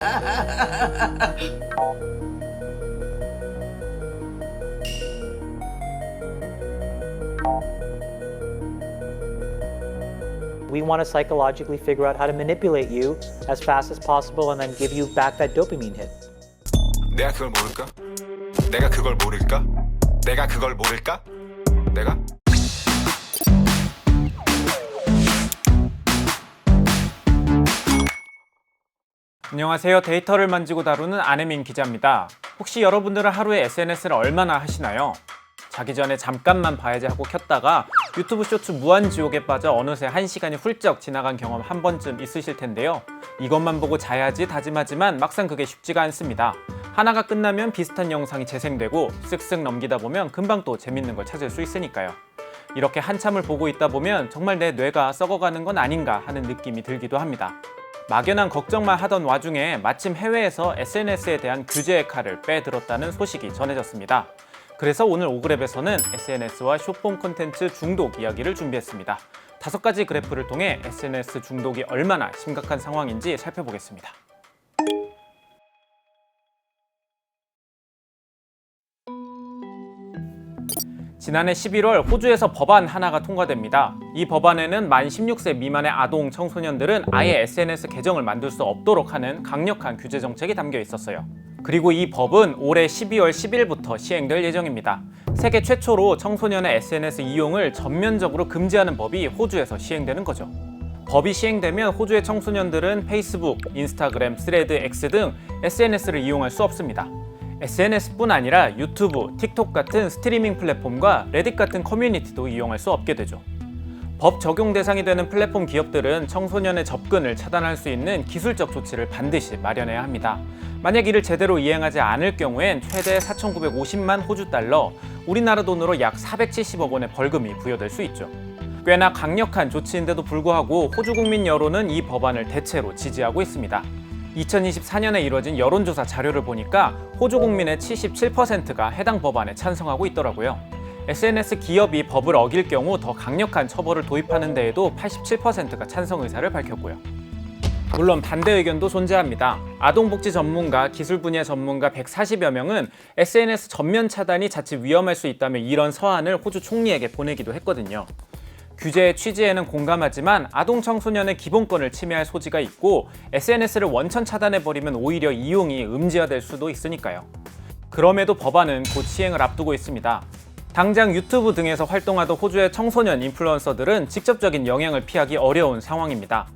We want to psychologically figure out how to manipulate you as fast as possible and then give you back that dopamine hit. 내가 그걸 모를까? 내가 그걸 모를까? 내가 그걸 모를까? 내가? 안녕하세요. 데이터를 만지고 다루는 안혜민 기자입니다. 혹시 여러분들은 하루에 SNS를 얼마나 하시나요? 자기 전에 잠깐만 봐야지 하고 켰다가 유튜브 쇼츠 무한지옥에 빠져 어느새 1시간이 훌쩍 지나간 경험 한 번쯤 있으실 텐데요. 이것만 보고 자야지 다짐하지만 막상 그게 쉽지가 않습니다. 하나가 끝나면 비슷한 영상이 재생되고 쓱쓱 넘기다 보면 금방 또 재밌는 걸 찾을 수 있으니까요. 이렇게 한참을 보고 있다 보면 정말 내 뇌가 썩어가는 건 아닌가 하는 느낌이 들기도 합니다. 막연한 걱정만 하던 와중에 마침 해외에서 SNS에 대한 규제의 칼을 빼들었다는 소식이 전해졌습니다. 그래서 오늘 오그랩에서는 SNS와 숏폼 콘텐츠 중독 이야기를 준비했습니다. 5가지 그래프를 통해 SNS 중독이 얼마나 심각한 상황인지 살펴보겠습니다. 지난해 11월 호주에서 법안 하나가 통과됩니다. 이 법안에는 만 16세 미만의 아동 청소년들은 아예 SNS 계정을 만들 수 없도록 하는 강력한 규제 정책이 담겨 있었어요. 그리고 이 법은 올해 12월 10일부터 시행될 예정입니다. 세계 최초로 청소년의 SNS 이용을 전면적으로 금지하는 법이 호주에서 시행되는 거죠. 법이 시행되면 호주의 청소년들은 페이스북, 인스타그램, 스레드, X 등 SNS를 이용할 수 없습니다. SNS뿐 아니라 유튜브, 틱톡 같은 스트리밍 플랫폼과 레딧 같은 커뮤니티도 이용할 수 없게 되죠. 법 적용 대상이 되는 플랫폼 기업들은 청소년의 접근을 차단할 수 있는 기술적 조치를 반드시 마련해야 합니다. 만약 이를 제대로 이행하지 않을 경우엔 최대 4,950만 호주 달러, 우리나라 돈으로 약 470억 원의 벌금이 부여될 수 있죠. 꽤나 강력한 조치인데도 불구하고 호주 국민 여론은 이 법안을 대체로 지지하고 있습니다. 2024년에 이뤄진 여론조사 자료를 보니까 호주 국민의 77%가 해당 법안에 찬성하고 있더라고요. SNS 기업이 법을 어길 경우 더 강력한 처벌을 도입하는 데에도 87%가 찬성 의사를 밝혔고요. 물론 반대 의견도 존재합니다. 아동복지 전문가, 기술 분야 전문가 140여 명은 SNS 전면 차단이 자칫 위험할 수 있다며 이런 서한을 호주 총리에게 보내기도 했거든요. 규제의 취지에는 공감하지만 아동 청소년의 기본권을 침해할 소지가 있고 SNS를 원천 차단해버리면 오히려 이용이 음지화될 수도 있으니까요. 그럼에도 법안은 곧 시행을 앞두고 있습니다. 당장 유튜브 등에서 활동하던 호주의 청소년 인플루언서들은 직접적인 영향을 피하기 어려운 상황입니다.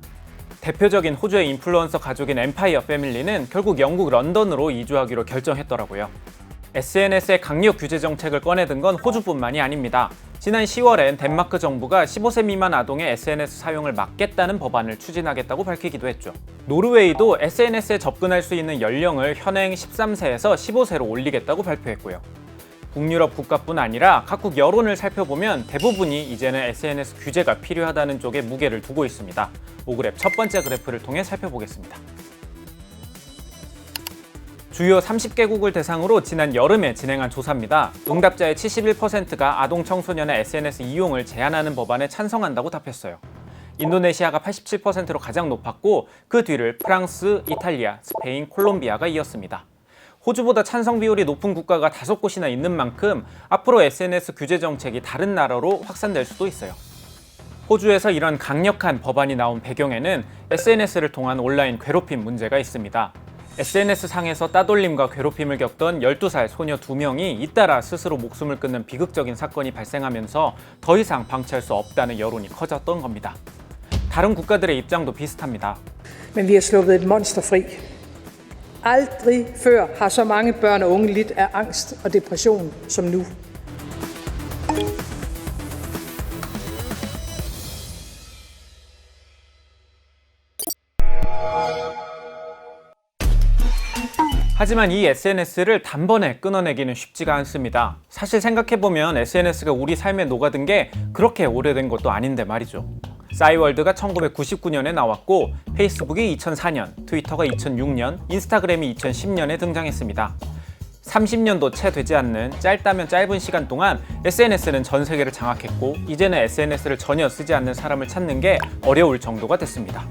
대표적인 호주의 인플루언서 가족인 엠파이어 패밀리는 결국 영국 런던으로 이주하기로 결정했더라고요. SNS의 강력 규제 정책을 꺼내든 건 호주뿐만이 아닙니다. 지난 10월엔 덴마크 정부가 15세 미만 아동의 SNS 사용을 막겠다는 법안을 추진하겠다고 밝히기도 했죠. 노르웨이도 SNS에 접근할 수 있는 연령을 현행 13세에서 15세로 올리겠다고 발표했고요. 북유럽 국가뿐 아니라 각국 여론을 살펴보면 대부분이 이제는 SNS 규제가 필요하다는 쪽에 무게를 두고 있습니다. 오그랩 첫 번째 그래프를 통해 살펴보겠습니다. 주요 30개국을 대상으로 지난 여름에 진행한 조사입니다. 응답자의 71%가 아동 청소년의 SNS 이용을 제한하는 법안에 찬성한다고 답했어요. 인도네시아가 87%로 가장 높았고 그 뒤를 프랑스, 이탈리아, 스페인, 콜롬비아가 이었습니다. 호주보다 찬성 비율이 높은 국가가 5곳이나 있는 만큼 앞으로 SNS 규제 정책이 다른 나라로 확산될 수도 있어요. 호주에서 이런 강력한 법안이 나온 배경에는 SNS를 통한 온라인 괴롭힘 문제가 있습니다. SNS 상에서 따돌림과 괴롭힘을 겪던 12살 소녀 2명이 잇따라 스스로 목숨을 끊는 비극적인 사건이 발생하면서 더 이상 방치할 수 없다는 여론이 커졌던 겁니다. 다른 국가들의 입장도 비슷합니다. Men vi har sluppet et monster fri. Aldrig før har så mange børn og unge lidt af angst og depression som nu. 하지만 이 SNS를 단번에 끊어내기는 쉽지가 않습니다. 사실 생각해보면 SNS가 우리 삶에 녹아든 게 그렇게 오래된 것도 아닌데 말이죠. 싸이월드가 1999년에 나왔고 페이스북이 2004년, 트위터가 2006년, 인스타그램이 2010년에 등장했습니다. 30년도 채 되지 않는 짧다면 짧은 시간 동안 SNS는 전 세계를 장악했고 이제는 SNS를 전혀 쓰지 않는 사람을 찾는 게 어려울 정도가 됐습니다.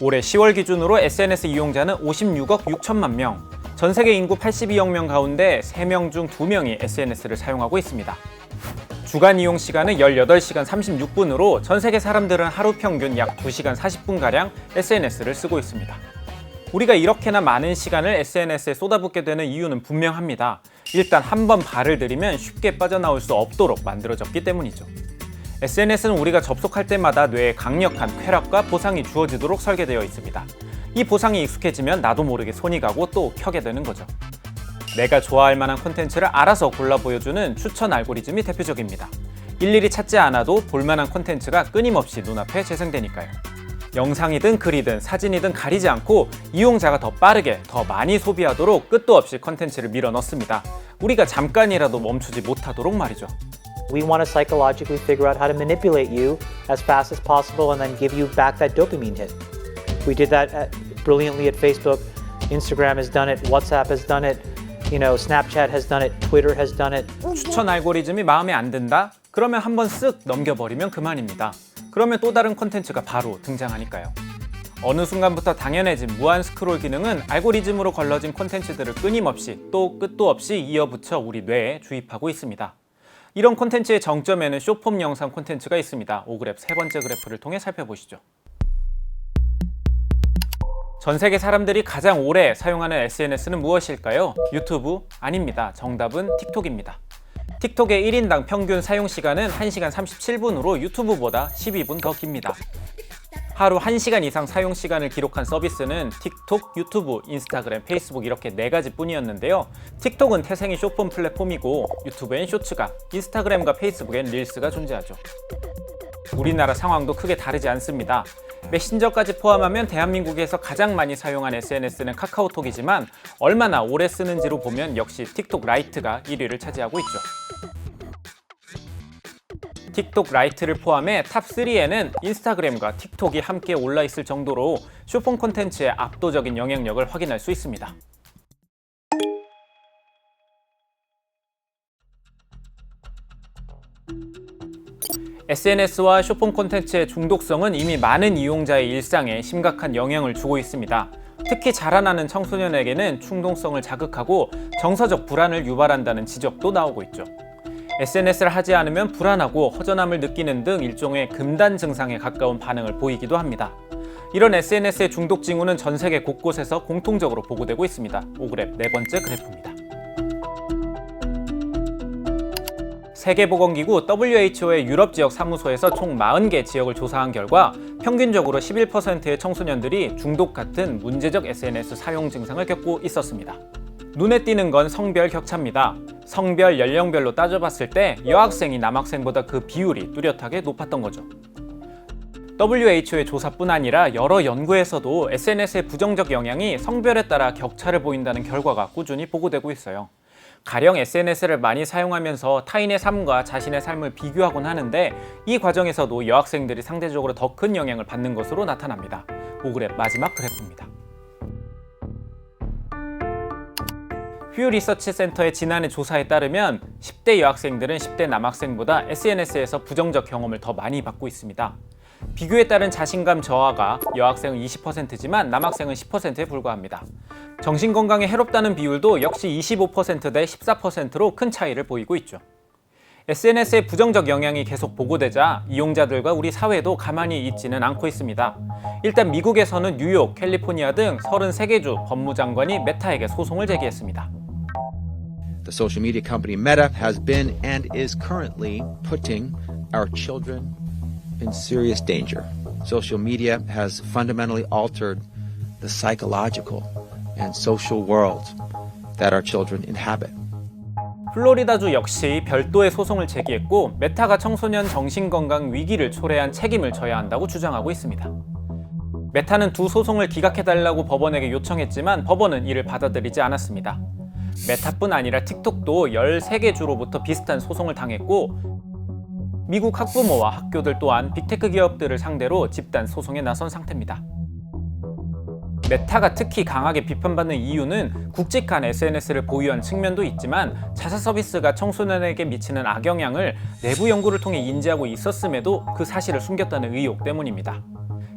올해 10월 기준으로 SNS 이용자는 56억 6천만 명. 전 세계 인구 82억 명 가운데 3명 중 2명이 SNS를 사용하고 있습니다. 주간 이용 시간은 18시간 36분으로 전 세계 사람들은 하루 평균 약 2시간 40분가량 SNS를 쓰고 있습니다. 우리가 이렇게나 많은 시간을 SNS에 쏟아붓게 되는 이유는 분명합니다. 일단 한번 발을 들이면 쉽게 빠져나올 수 없도록 만들어졌기 때문이죠. SNS는 우리가 접속할 때마다 뇌에 강력한 쾌락과 보상이 주어지도록 설계되어 있습니다. 이 보상이 익숙해지면 나도 모르게 손이 가고 또 켜게 되는 거죠. 내가 좋아할 만한 콘텐츠를 알아서 골라 보여주는 추천 알고리즘이 대표적입니다. 일일이 찾지 않아도 볼만한 콘텐츠가 끊임없이 눈앞에 재생되니까요. 영상이든 글이든 사진이든 가리지 않고 이용자가 더 빠르게 더 많이 소비하도록 끝도 없이 콘텐츠를 밀어 넣습니다. 우리가 잠깐이라도 멈추지 못하도록 말이죠. We want to psychologically figure out how to manipulate you as fast as possible and then give you back that dopamine hit. We did that brilliantly at Facebook. Instagram has done it. WhatsApp has done it. Snapchat has done it. Twitter has done it. 추천 알고리즘이 마음에 안 든다? 그러면 한번 쓱 넘겨버리면 그만입니다. 그러면 또 다른 콘텐츠가 바로 등장하니까요. 어느 순간부터 당연해진 무한 스크롤 기능은 알고리즘으로 걸러진 콘텐츠들을 끊임없이 또 끝도 없이 이어붙여 우리 뇌에 주입하고 있습니다. 이런 콘텐츠의 정점에는 숏폼 영상 콘텐츠가 있습니다. 5그래프 세 번째 그래프를 통해 살펴보시죠. 전 세계 사람들이 가장 오래 사용하는 SNS는 무엇일까요? 유튜브? 아닙니다. 정답은 틱톡입니다. 틱톡의 1인당 평균 사용 시간은 1시간 37분으로 유튜브보다 12분 더 깁니다. 하루 1시간 이상 사용 시간을 기록한 서비스는 틱톡, 유튜브, 인스타그램, 페이스북 이렇게 4가지 뿐이었는데요. 틱톡은 태생이 숏폼 플랫폼이고 유튜브엔 쇼츠가, 인스타그램과 페이스북엔 릴스가 존재하죠. 우리나라 상황도 크게 다르지 않습니다. 메신저까지 포함하면 대한민국에서 가장 많이 사용한 SNS는 카카오톡이지만 얼마나 오래 쓰는지로 보면 역시 틱톡 라이트가 1위를 차지하고 있죠. 틱톡 라이트를 포함해 탑3에는 인스타그램과 틱톡이 함께 올라 있을 정도로 숏폼 콘텐츠의 압도적인 영향력을 확인할 수 있습니다. SNS와 숏폼 콘텐츠의 중독성은 이미 많은 이용자의 일상에 심각한 영향을 주고 있습니다. 특히 자라나는 청소년에게는 충동성을 자극하고 정서적 불안을 유발한다는 지적도 나오고 있죠. SNS를 하지 않으면 불안하고 허전함을 느끼는 등 일종의 금단 증상에 가까운 반응을 보이기도 합니다. 이런 SNS의 중독 징후는 전 세계 곳곳에서 공통적으로 보고되고 있습니다. 5그래프 네 번째 그래프입니다. 세계보건기구 WHO의 유럽 지역 사무소에서 총 40개 지역을 조사한 결과 평균적으로 11%의 청소년들이 중독 같은 문제적 SNS 사용 증상을 겪고 있었습니다. 눈에 띄는 건 성별 격차입니다. 성별, 연령별로 따져봤을 때 여학생이 남학생보다 그 비율이 뚜렷하게 높았던 거죠. WHO의 조사뿐 아니라 여러 연구에서도 SNS의 부정적 영향이 성별에 따라 격차를 보인다는 결과가 꾸준히 보고되고 있어요. 가령 SNS를 많이 사용하면서 타인의 삶과 자신의 삶을 비교하곤 하는데 이 과정에서도 여학생들이 상대적으로 더 큰 영향을 받는 것으로 나타납니다. 5그래프 마지막 그래프입니다. 휴 리서치 센터의 지난해 조사에 따르면 10대 여학생들은 10대 남학생보다 SNS에서 부정적 경험을 더 많이 받고 있습니다. 비교에 따른 자신감 저하가 여학생은 20%지만 남학생은 10%에 불과합니다. 정신건강에 해롭다는 비율도 역시 25% 대 14%로 큰 차이를 보이고 있죠. SNS의 부정적 영향이 계속 보고되자 이용자들과 우리 사회도 가만히 있지는 않고 있습니다. 일단 미국에서는 뉴욕, 캘리포니아 등 33개 주 법무장관이 메타에게 소송을 제기했습니다. The social media company Meta has been and is currently putting our children in serious danger. Social media has fundamentally altered the psychological and social world that our children inhabit. 플로리다주 역시 별도의 소송을 제기했고 메타가 청소년 정신건강 위기를 초래한 책임을 져야 한다고 주장하고 있습니다. 메타는 두 소송을 기각해달라고 법원에게 요청했지만 법원은 이를 받아들이지 않았습니다. 메타뿐 아니라 틱톡도 13개 주로부터 비슷한 소송을 당했고 미국 학부모와 학교들 또한 빅테크 기업들을 상대로 집단 소송에 나선 상태입니다. 메타가 특히 강하게 비판받는 이유는 굵직한 SNS를 보유한 측면도 있지만 자사 서비스가 청소년에게 미치는 악영향을 내부 연구를 통해 인지하고 있었음에도 그 사실을 숨겼다는 의혹 때문입니다.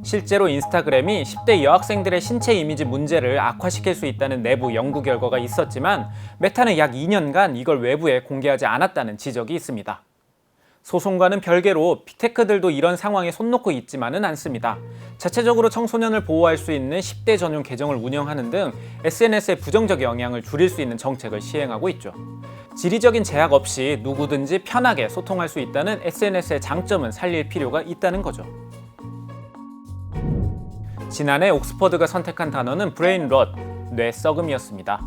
실제로 인스타그램이 10대 여학생들의 신체 이미지 문제를 악화시킬 수 있다는 내부 연구 결과가 있었지만 메타는 약 2년간 이걸 외부에 공개하지 않았다는 지적이 있습니다. 소송과는 별개로 빅테크들도 이런 상황에 손 놓고 있지만은 않습니다. 자체적으로 청소년을 보호할 수 있는 10대 전용 계정을 운영하는 등 SNS의 부정적 영향을 줄일 수 있는 정책을 시행하고 있죠. 지리적인 제약 없이 누구든지 편하게 소통할 수 있다는 SNS의 장점은 살릴 필요가 있다는 거죠. 지난해 옥스퍼드가 선택한 단어는 브레인 롯, 뇌 썩음이었습니다.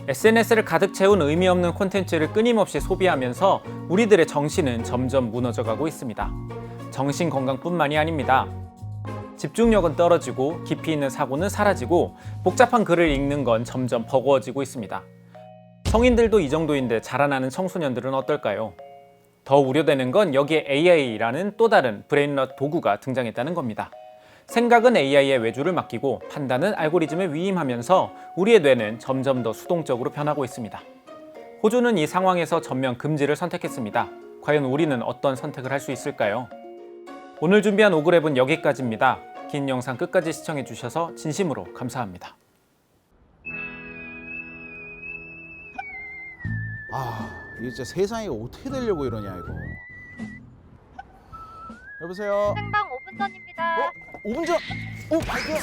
SNS를 가득 채운 의미 없는 콘텐츠를 끊임없이 소비하면서 우리들의 정신은 점점 무너져가고 있습니다. 정신 건강뿐만이 아닙니다. 집중력은 떨어지고 깊이 있는 사고는 사라지고 복잡한 글을 읽는 건 점점 버거워지고 있습니다. 성인들도 이 정도인데 자라나는 청소년들은 어떨까요? 더 우려되는 건 여기에 AI라는 또 다른 브레인럿 도구가 등장했다는 겁니다. 생각은 AI의 외주를 맡기고 판단은 알고리즘에 위임하면서 우리의 뇌는 점점 더 수동적으로 변하고 있습니다. 호주는 이 상황에서 전면 금지를 선택했습니다. 과연 우리는 어떤 선택을 할 수 있을까요? 오늘 준비한 오그랩은 여기까지입니다. 긴 영상 끝까지 시청해 주셔서 진심으로 감사합니다. 이게 진짜 세상이 어떻게 되려고 이러냐 이거. 여보세요. 생방 5분 전입니다. 5분 전. 오, 발견.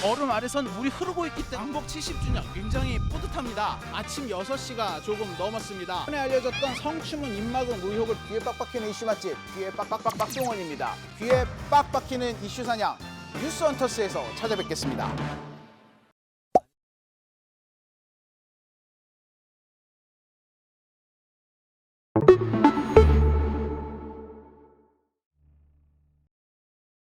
얼음 아래선 물이 흐르고 있기 때문에 광복 70주년 굉장히 뿌듯합니다. 아침 6시가 조금 넘었습니다. 전에 알려졌던 성추문 입막음 의혹을 귀에 빡빡히는 이슈 맛집 귀에 빡빡빡 박동원입니다. 귀에 빡빡히는 이슈 사냥 뉴스헌터스에서 찾아뵙겠습니다.